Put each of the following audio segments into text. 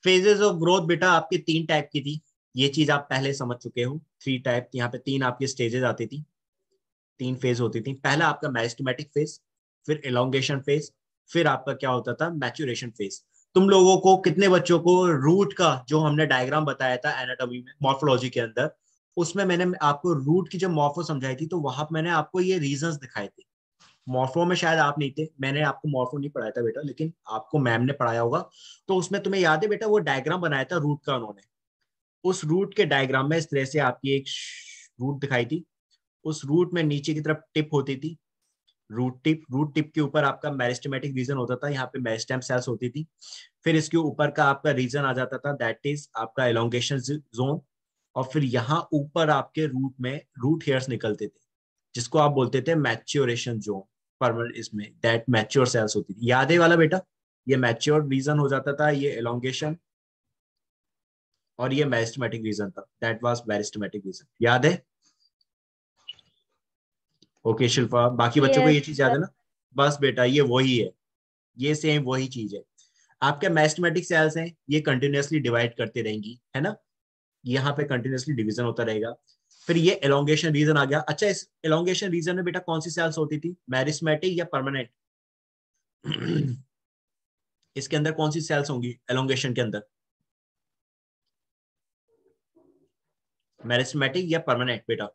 Phases of growth बेटा आपके 3 type की थी, ये चीज आप पहले समझ चुके हो। 3 टाइप, यहाँ पे 3 आपकी स्टेजेस आती थी, 3 फेज होती थी। पहला आपका मेरिस्टेमेटिक फेज, फिर एलोंगेशन फेज, फिर आपका क्या होता था, मैच्योरेशन फेज। तुम लोगों को, कितने बच्चों को रूट का जो हमने डायग्राम बताया था एनाटॉमी में, मॉर्फोलॉजी के अंदर, उसमें मैंने आपको रूट की जब मॉर्फो समझाई थी तो वहां मैंने आपको ये रीजंस दिखाए थे। मॉर्फो में शायद आप नहीं थे, मैंने आपको मॉर्फो नहीं पढ़ाया था बेटा, लेकिन आपको मैम ने पढ़ाया होगा। तो उसमें तुम्हें याद है बेटा, वो डायग्राम बनाया था रूट का उन्होंने। उस रूट के डायग्राम में इस तरह से आपकी एक रूट दिखाई थी। उस रूट में नीचे की तरफ टिप होती थी, रूट टिप के ऊपर आपका मेरिस्टेमेटिक रीजन होता था, यहाँ पे मेरिस्टेम सेल्स होती थी। फिर इसके ऊपर का आपका रीजन आ जाता था, दैट इज आपका एलोंगेशन जोन। और फिर यहाँ ऊपर आपके रूट में रूट हेयर्स निकलते थे, जिसको आप बोलते थे मैच्योरेशन जोन। परमानेंट इसमें दैट मैच्योर सेल्स होती थी, याद है वाला बेटा? ये मैच्योर रीजन हो जाता था, ये एलोंगेशन, और ये मेरिस्टेमेटिक रीजन था, दैट वाज मेरिस्टेमेटिक रीजन। याद है? ओके शिल्पा, बाकी बच्चों को ये यस चीज याद सर। है ना? बस बेटा ये वही है, ये सेम वही चीज है। आपके मैस्टमेटिक सेल्स हैं, ये कंटिन्यूअसली डिवाइड करते रहेंगी, है ना? यहाँ पे कंटिन्यूअसली डिवीजन होता रहेगा। फिर ये एलोंगेशन रीजन आ गया। अच्छा, इस एलोंगेशन रीजन में बेटा कौन सी सेल्स होती थी, मैरिस्मेटिक या परमानेंट? इसके अंदर कौन सी सेल्स होंगी एलोंगेशन के अंदर, मैरिस्मेटिक या परमानेंट बेटा?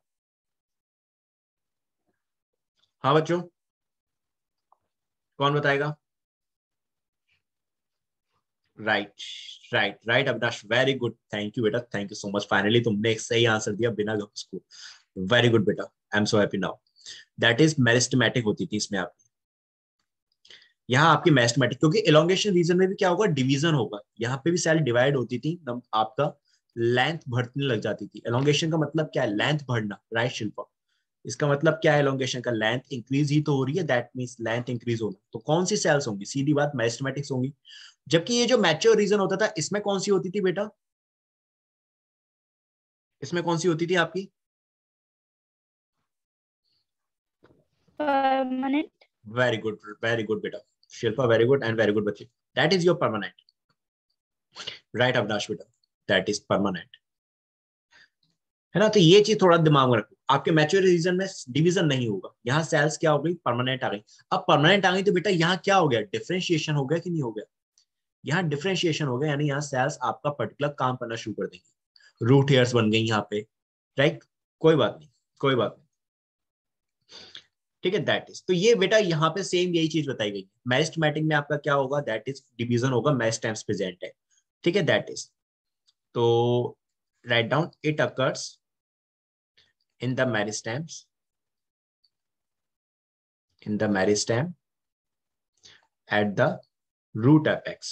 हाँ बच्चों, कौन बताएगा? Right, right right Avinash, very good, thank you बेटा, thank you so much. Finally तुमने एक सही आंसर दिया बिना उसको। वेरी गुड बेटा, I am so happy now. That is meristematic होती थी इसमें आपकी। यहाँ आपकी मैस्टमेटिक, क्योंकि एलोंगेशन रीजन में भी क्या होगा, डिवीजन होगा, यहाँ पे भी सेल डिवाइड होती थी, आपका लेंथ बढ़ने लग जाती थी। एलोंगेशन का मतलब क्या है, लेंथ बढ़ना, राइट शिल्पा? इसका मतलब क्या है, एलोंगेशन का लेंथ इंक्रीज ही तो हो रही है, दैट मींस लेंथ इंक्रीज होना। तो कौन सी सेल्स होंगी, सीधी बात मैस्टमेटिक्स होंगी। जबकि ये जो मैच्योर रीजन होता था, इसमें कौन सी होती थी बेटा, इसमें कौन सी होती थी आपकी? परमानेंट। वेरी गुड बेटा Shilpa, very good and very good बच्चे, that is your permanent. Right Avinash बेटा, दैट इज परमानेंट, है ना? तो ये चीज थोड़ा दिमाग में रखो, आपके मैच्योर रीजन में डिवीजन नहीं होगा, यहाँ सेल्स क्या हो गई, परमानेंट आ गई। अब परमानेंट आ गई तो बेटा यहाँ क्या हो गया, डिफरेंशिएशन हो गया कि नहीं हो गया? यहाँ डिफरेंशिएशन हो गया, यानी यहाँ सेल्स आपका पर्टिकुलर काम करना शुरू कर देंगे, रूट हेयर्स बन गई यहाँ पे, राइट? कोई बात नहीं, कोई बात नहीं, ठीक है, दैट इज। तो ये बेटा यहाँ पे सेम यही चीज बताई गई है। मेरिस्टेमेटिक में आपका क्या होगा, दैट इज डिवीजन होगा, मेरिस्टेम्स प्रेजेंट है, ठीक है, दैट इज। तो write down, it occurs in the meristems, in the meristem at the root apex,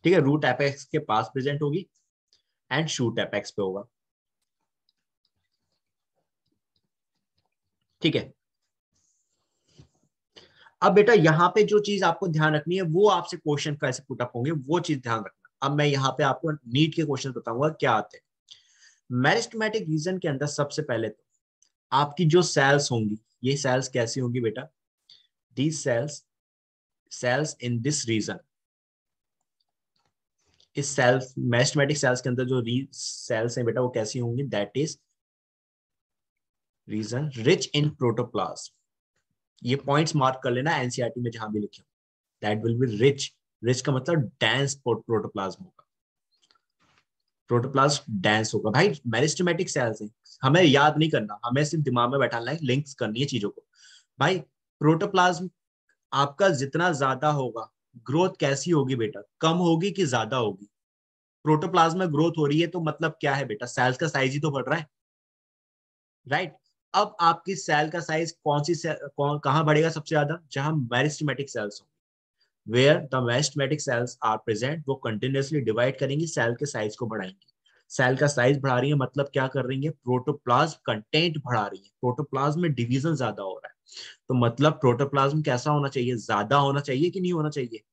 ठीक है, रूट एपेक्स के पास प्रेजेंट होगी एंड शूट एपेक्स पे होगा, ठीक है। अब बेटा यहाँ पे जो चीज आपको ध्यान रखनी है, वो आपसे क्वेश्चन कैसे पुट अप होंगे, वो चीज ध्यान रखना। अब मैं यहाँ पे आपको नीट के क्वेश्चन बताऊंगा क्या आते हैं। मेरिस्टेमेटिक रीजन के अंदर सबसे पहले तो आपकी जो सेल्स होंगी, ये सेल्स कैसी होंगी बेटा, these cells in this region, इस सेल्स मेरिस्टेमेटिक सेल्स के अंदर जो सेल्स हैं बेटा, वो कैसी होंगी, that is region rich in protoplasm. ये पॉइंट्स मार्क कर लेना एनसीईआरटी में जहां भी लिखे हो, that will be rich. Rich का मतलब डेंस प्रोटोप्लाज्म होगा, प्रोटोप्लाज्म डेंस होगा भाई। मेरिस्टेमेटिक सेल्स हैं, हमें याद नहीं करना, हमें सिर्फ दिमाग में बैठाना है, लिंक्स करनी है चीजों को भाई। प्रोटोप्लाज्म आपका जितना ज्यादा होगा, ग्रोथ कैसी होगी बेटा, कम होगी कि ज्यादा होगी? प्रोटोप्लाज्म में ग्रोथ हो रही है तो मतलब क्या है बेटा, सेल्स का साइज ही तो बढ़ रहा है, राइट? अब आपकी सेल का साइज कौन सी कहां बढ़ेगा सबसे ज्यादा, जहां मेरिस्टेमेटिक सेल्स हो, where the meristematic cells are present, वो कंटिन्यूअसली डिवाइड करेंगी, सेल के साइज को बढ़ाएंगी। सेल का साइज बढ़ा रही है मतलब क्या कर रही है, प्रोटोप्लाज्म कंटेंट बढ़ा रही है, प्रोटोप्लाज्म में डिवीजन ज्यादा हो रहा है। तो मतलब प्रोटोप्लाज्म कैसा होना चाहिए, ज्यादा होना चाहिए कि नहीं होना चाहिए?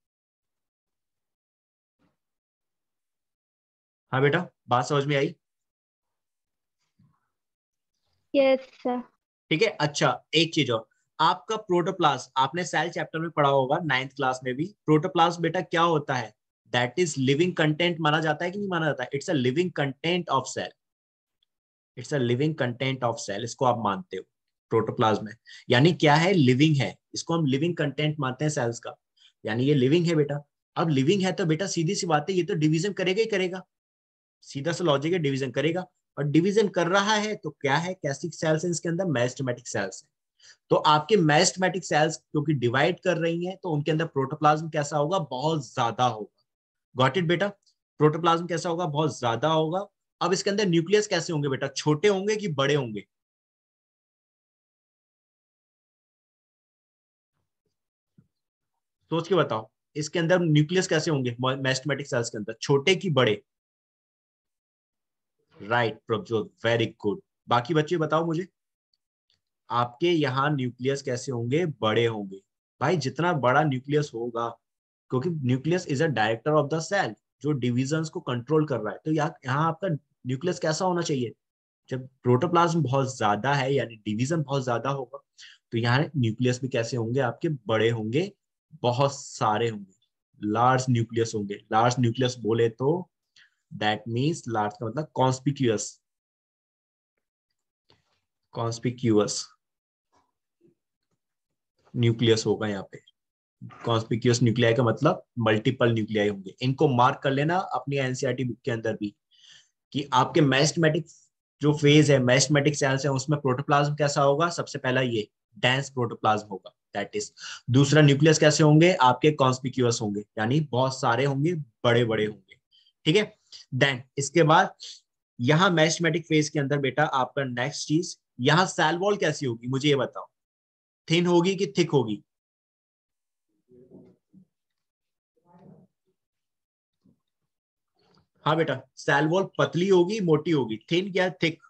हाँ बेटा, बात समझ में आई? Yes sir. ठीक है। अच्छा, एक चीज और, आपका प्रोटोप्लाज्म, आपने सेल चैप्टर में पढ़ा होगा 9th क्लास में भी, प्रोटोप्लाज्म बेटा क्या होता है, दैट इज लिविंग कंटेंट माना जाता है कि नहीं माना जाता है, it's a living content of cell, it's a living content of cell, इसको आप मानते हो प्रोटोप्लाज्म है, यानी क्या है, लिविंग है, इसको हम लिविंग कंटेंट मानते हैं सेल्स का, यानी ये लिविंग है बेटा। अब लिविंग है तो बेटा सीधी सी बात है, ये तो डिवीजन करेगा ही करेगा, सीधा सा लॉजिक है, डिवीजन करेगा, और डिवीजन कर रहा है तो क्या है, कैसी सेल्स है इसके अंदर, मेरिस्टेमेटिक सेल्स है। तो आपके मेरिस्टेमेटिक सेल्स क्योंकि डिवाइड कर रही हैं तो उनके अंदर प्रोटोप्लाज्म कैसा होगा, बहुत ज्यादा होगा। गॉट इट बेटा, प्रोटोप्लाज्म कैसा होगा, बहुत ज्यादा होगा। अब इसके अंदर न्यूक्लियस कैसे होंगे बेटा, छोटे होंगे कि बड़े होंगे, सोच के बताओ, इसके अंदर न्यूक्लियस कैसे होंगे मेरिस्टेमेटिक सेल्स के अंदर, छोटे कि बड़े, राइट प्रभजोत, वेरी गुड। बाकी बच्चे बताओ मुझे, आपके यहाँ न्यूक्लियस कैसे होंगे, बड़े होंगे। भाई जितना बड़ा न्यूक्लियस होगा, क्योंकि nucleus is a director of the cell, जो डिविजन्स को कंट्रोल कर रहा है, तो यहाँ आपका न्यूक्लियस कैसा होना चाहिए, जब प्रोटोप्लाज्म बहुत ज्यादा है यानी डिवीजन बहुत ज्यादा होगा, तो यहाँ न्यूक्लियस भी कैसे होंगे आपके, बड़े होंगे, बहुत सारे होंगे, लार्ज न्यूक्लियस होंगे। लार्ज न्यूक्लियस बोले तो दैट मीन्स, लार्ज का मतलब कॉन्स्पिक्यूअस, कॉन्स्पिक्यूअस न्यूक्लियस होगा यहाँ पे। कॉन्स्पिक्यूअस न्यूक्लियाई का मतलब मल्टीपल न्यूक्लियाई होंगे, इनको मार्क कर लेना अपनी एनसीईआरटी बुक के अंदर भी, कि आपके मेरिस्टेमेटिक जो फेज है, मेरिस्टेमेटिक सेल्स है, उसमें प्रोटोप्लाज्म कैसा होगा, सबसे पहला ये डेंस प्रोटोप्लाज्म होगा, दैट इज। दूसरा न्यूक्लियस कैसे होंगे आपके, कॉन्स्पिक्यूअस होंगे, यानी बहुत सारे होंगे, बड़े बड़े होंगे, ठीक है। देन इसके बाद यहाँ मेरिस्टेमेटिक फेज के अंदर बेटा आपका नेक्स्ट चीज, यहाँ सेल वॉल कैसी होगी मुझे ये बताओ, थिन होगी कि थिक होगी, हाँ बेटा, सेल वॉल पतली होगी मोटी होगी, थिन क्या थिक,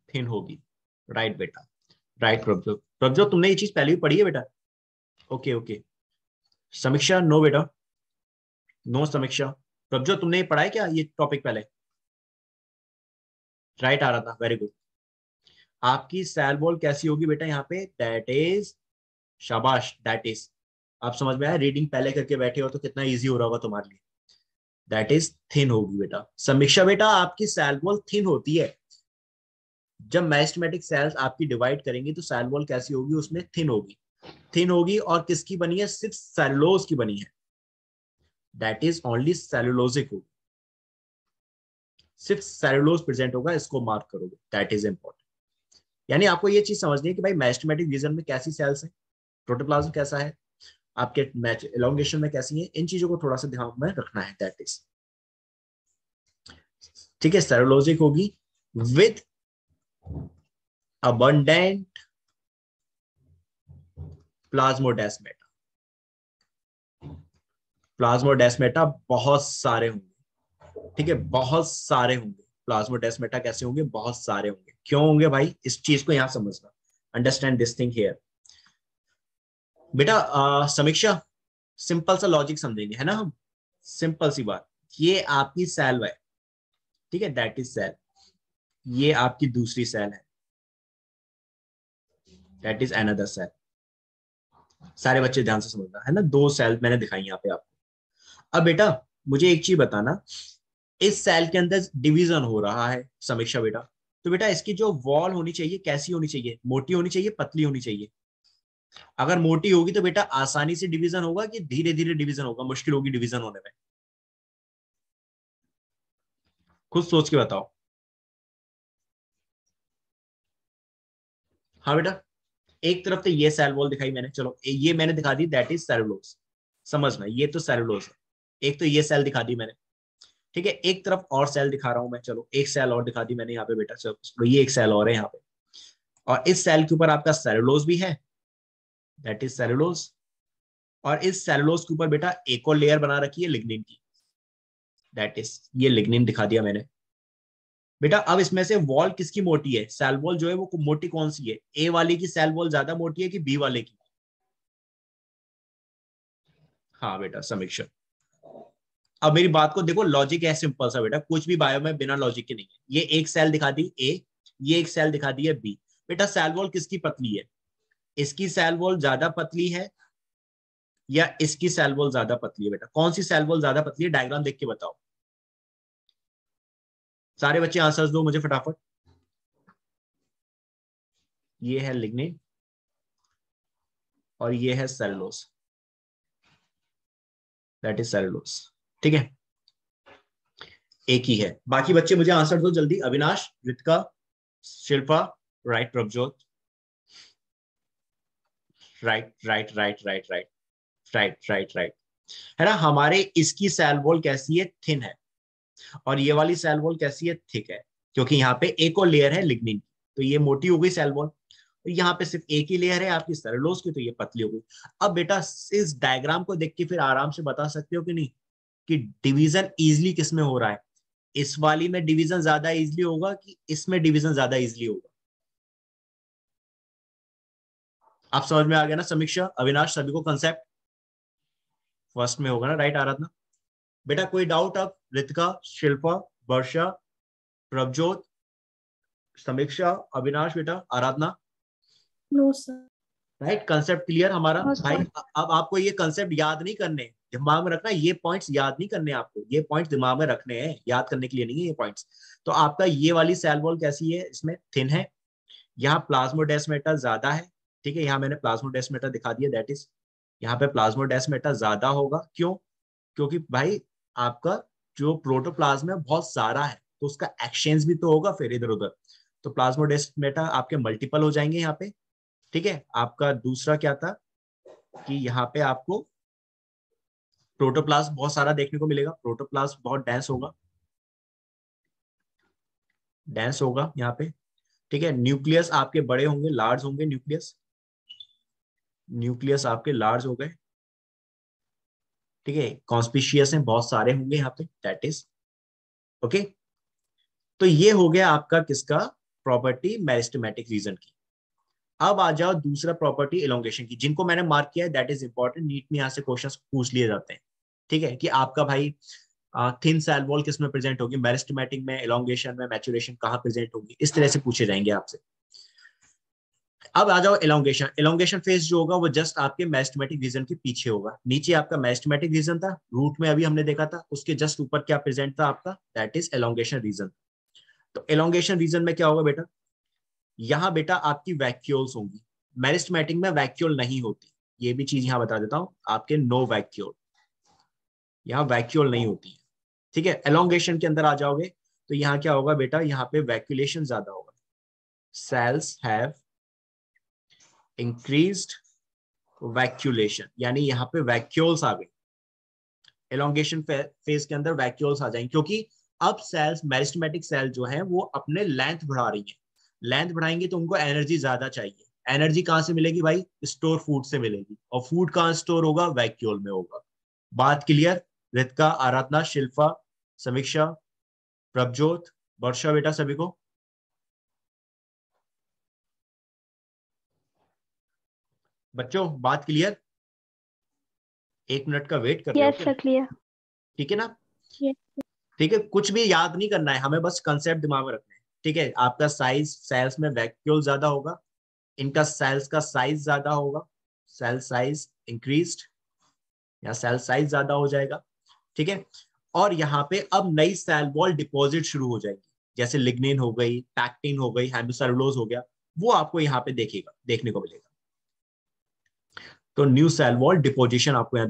थिन होगी, राइट बेटा, राइट प्रभजोत। प्रभजोत तुमने ये चीज पहले भी पढ़ी है बेटा, ओके ओके। समीक्षा नो बेटा, नो समीक्षा। प्रभजोत तुमने ये पढ़ा है क्या ये टॉपिक पहले, राइट आ रहा था, वेरी गुड। आपकी सेल वॉल कैसी होगी बेटा यहाँ पे, दैट इज, शाबाश, दैट इज, आप समझ में आया, रीडिंग पहले करके बैठे हो तो कितना इजी हो रहा होगा तुम्हारे लिए, दैट इज थिन होगी बेटा। समीक्षा बेटा आपकी सेल वॉल थिन होती है, जब मेरिस्टेमेटिक सेल्स आपकी डिवाइड करेंगी तो सेल वॉल कैसी होगी, उसमें थिन होगी, थिन होगी, और किसकी बनी है, सिर्फ सेलुलोज की बनी है, दैट इज ओनली सेलुलोजिक होगी, सिर्फ सेलुलोज प्रेजेंट होगा, इसको मार्क करोगे, दैट इज इंपॉर्टेंट। यानी आपको ये चीज समझनी है कि भाई मेरिस्टेमेटिक रीजन में कैसी सेल्स है, प्रोटोप्लाज्म कैसा है, आपके मैच एलोंगेशन में कैसी है, इन चीजों को थोड़ा सा ध्यान में रखना है, दैट इज, ठीक है। सेलुलोजिक होगी विथ abundant प्लाज्मोडेस्मेटा, प्लाज्मोडेस्मेटा बहुत सारे होंगे, ठीक है, बहुत सारे होंगे, प्लाज्मोडेस्मेटा कैसे होंगे, बहुत सारे होंगे, क्यों होंगे भाई, इस चीज को यहां समझना, अंडरस्टैंड दिस थिंग हियर बेटा। समीक्षा, सिंपल सा लॉजिक समझेंगे है ना हम, सिंपल सी बात, ये आपकी सेल है, ठीक है, दैट इज सेल, ये आपकी दूसरी सेल है, दैट इज अनदर सेल। सारे बच्चे ध्यान से समझना है ना, दो सेल मैंने दिखाई यहाँ पे आपको। अब बेटा मुझे एक चीज बताना, इस सेल के अंदर डिवीजन हो रहा है समीक्षा बेटा, तो बेटा इसकी जो वॉल होनी चाहिए कैसी होनी चाहिए, मोटी होनी चाहिए, पतली होनी चाहिए, अगर मोटी होगी तो बेटा आसानी से डिवीजन होगा कि धीरे धीरे डिवीजन होगा, मुश्किल होगी डिवीजन होने में, खुद सोच के बताओ। हाँ बेटा, एक तरफ तो ये सेल वॉल दिखाई मैंने, चलो ये मैंने दिखा दी, दैट इज सेलुलोज, समझना ये तो सेलुलोज है, एक तो ये सेल दिखा दी मैंने, ठीक है, एक तरफ और सेल दिखा रहा हूं मैं, चलो एक सेल और दिखा दी मैंने यहाँ पे बेटा, चलो ये एक सेल और है यहाँ पे, और इस सेल के ऊपर आपका सेलुलोज भी है, दैट इज सेलुलोज, और इस सेलुलोज के ऊपर बेटा एक और लेयर बना रखी है लिग्निन की, दैट इज, ये लिग्निन दिखा दिया मैंने बेटा। अब इसमें से वॉल किसकी मोटी है, सेल वॉल जो है वो मोटी कौन सी है, ए वाले की सेल वॉल ज्यादा मोटी है कि बी वाले की, हाँ बेटा समीक्षा, अब मेरी बात को देखो, लॉजिक है सिंपल सा बेटा, कुछ भी बायो में बिना लॉजिक के नहीं है। ये एक सेल दिखा दी ए, ये एक सेल दिखा दी है बी। बेटा सेल वॉल किसकी पतली है? इसकी सेल वॉल ज्यादा पतली है या इसकी सेल वॉल ज्यादा पतली है? बेटा कौन सी सेल वॉल ज्यादा पतली है, डायग्राम देख के बताओ। सारे बच्चे आंसर्स दो मुझे फटाफट। ये है लिग्निन और ये है सेलुलोज, दैट इज सेलुलोज। ठीक है, एक ही है। बाकी बच्चे मुझे आंसर दो जल्दी। Avinash, Ritika, Shilpa, right, Prabhjot, right right right right right right right right, है ना। हमारे इसकी सेल वॉल कैसी है? थिन है। और ये वाली सेल वॉल कैसी है? थिक है, क्योंकि यहाँ पे एक और लेयर है लिग्निन की, तो ये मोटी हो गई सेल वॉल। तो यहाँ पे सिर्फ एक ही लेयर है आपकी सेलुलोज की, तो ये पतली हो गई। अब बेटा इस डायग्राम को देख के फिर आराम से बता सकते हो कि नहीं कि डिवीजन इजिली किस में हो रहा है। इस वाली में डिवीजन ज्यादा इजिली होगा कि इसमें डिवीजन ज्यादा इजिली होगा? आप समझ में आ गया ना समीक्षा, अविनाश, सभी को कंसेप्ट? फर्स्ट में होगा ना, राइट आराधना? बेटा कोई डाउट? अब रितिका, शिल्पा, वर्षा, प्रभजोत, समीक्षा, अविनाश, बेटा Aradhana? No sir. Right, concept clear हमारा नो भाई? सर। अब आपको ये कंसेप्ट याद नहीं करने, दिमाग में रखना। ये पॉइंट्स याद नहीं करने आपको, ये पॉइंट्स दिमाग में रखने हैं, याद करने के लिए नहीं है ये पॉइंट्स। तो आपका ये वाली सेल वॉल कैसी है? इसमें थिन है। यहाँ प्लाज्मोडेस्माटा ज्यादा है। ठीक है, यहाँ मैंने प्लाज्मोडेस्माटा दिखा दिया, दैट इज यहाँ पे प्लाज्मोडेस्माटा ज्यादा होगा। क्यों? क्योंकि भाई आपका जो प्रोटोप्लाज्म है बहुत सारा है, तो उसका एक्सचेंज भी तो होगा फिर इधर उधर। तो प्लाज्मोडेस्माटा आपके मल्टीपल हो जाएंगे यहाँ पे। ठीक है, आपका दूसरा क्या था कि यहाँ पे आपको प्रोटोप्लाज्म बहुत सारा देखने को मिलेगा, प्रोटोप्लाज्म बहुत डेंस होगा, डेंस होगा यहाँ पे। ठीक है, न्यूक्लियस आपके बड़े होंगे, लार्ज होंगे न्यूक्लियस, न्यूक्लियस आपके लार्ज हो गए। ठीक है, कॉन्स्पिशियस हैं बहुत सारे होंगे यहाँ पे, दैट इज ओके। तो ये हो गया आपका किसका प्रॉपर्टी? मेरिस्टेमेटिक रीजन की। अब आ जाओ दूसरा प्रॉपर्टी एलोंगेशन की, जिनको मैंने मार्क किया है, दैट इज इंपॉर्टेंट, नीट में यहाँ से क्वेश्चंस पूछ लिए जाते हैं। ठीक है, कि आपका भाई थिन सेल वॉल किस में प्रेजेंट होगी, मेरिस्टेमेटिक में, एलोंगेशन में, मैचुरेशन कहाँ प्रेजेंट होगी, इस तरह से पूछे जाएंगे आपसे। अब आ जाओ एलोंगेशन। एलोंगेशन फेज जो होगा वो जस्ट आपके मेरिस्टेमेटिक रीजन के पीछे होगा। नीचे आपका मेरिस्टेमेटिक रीजन था, रूट में अभी हमने देखा था, उसके जस्ट ऊपर क्या प्रेजेंट था आपका? That is elongation region. तो एलोंगेशन रीजन में क्या होगा बेटा? यहाँ बेटा आपकी वैक्यूल्स होंगी। मेरिस्टेमेटिक में वैक्यूल नहीं होती, ये भी चीज यहाँ बता देता हूँ आपके, नो वैक्यूल, यहाँ वैक्यूल नहीं होती है। ठीक है, एलोंगेशन के अंदर आ जाओगे तो यहाँ क्या होगा बेटा? यहाँ पे वैक्यूलेशन ज्यादा होगा, सेल्स हैव इंक्रीज्ड वैक्यूलेशन, यानी यहाँ पे वैक्यूल्स आ गए। एलोंगेशन फेज के अंदर वैक्यूल्स आ जाएंगे, क्योंकि अब सेल्स, मेरिस्टेमेटिक सेल जो है वो अपने लेंथ बढ़ा रही है। लेंथ बढ़ाएंगे तो उनको एनर्जी ज्यादा चाहिए। एनर्जी कहाँ से मिलेगी भाई? स्टोर फूड से मिलेगी। और फूड कहाँ स्टोर होगा? वैक्यूल में होगा। बात क्लियर? रितिका, आराधना, शिल्पा, समीक्षा, प्रभजोत, वर्षा, बेटा सभी को? बच्चों बात क्लियर? 1 मिनट का वेट कर रहे हो यस क्या? Sir, clear. ठीक है ना? यस। ठीक है, कुछ भी याद नहीं करना है हमें, बस कंसेप्ट दिमाग में रखना है। ठीक है, आपका साइज, सेल्स में वैक्यूल ज्यादा होगा, इनका सेल्स का साइज ज्यादा होगा, सेल साइज इंक्रीज्ड, या सेल साइज ज्यादा हो जाएगा। ठीक है, और यहाँ पे अब नई सेल वॉल डिपॉजिट शुरू हो जाएगी, जैसे लिग्निन हो गई, पैक्टिन हो गई, हेमिसेलुलोज हो गया, वो आपको यहाँ पे देखने को मिलेगा। तो न्यू सेल वॉल डिपोजिशन आपको यहाँ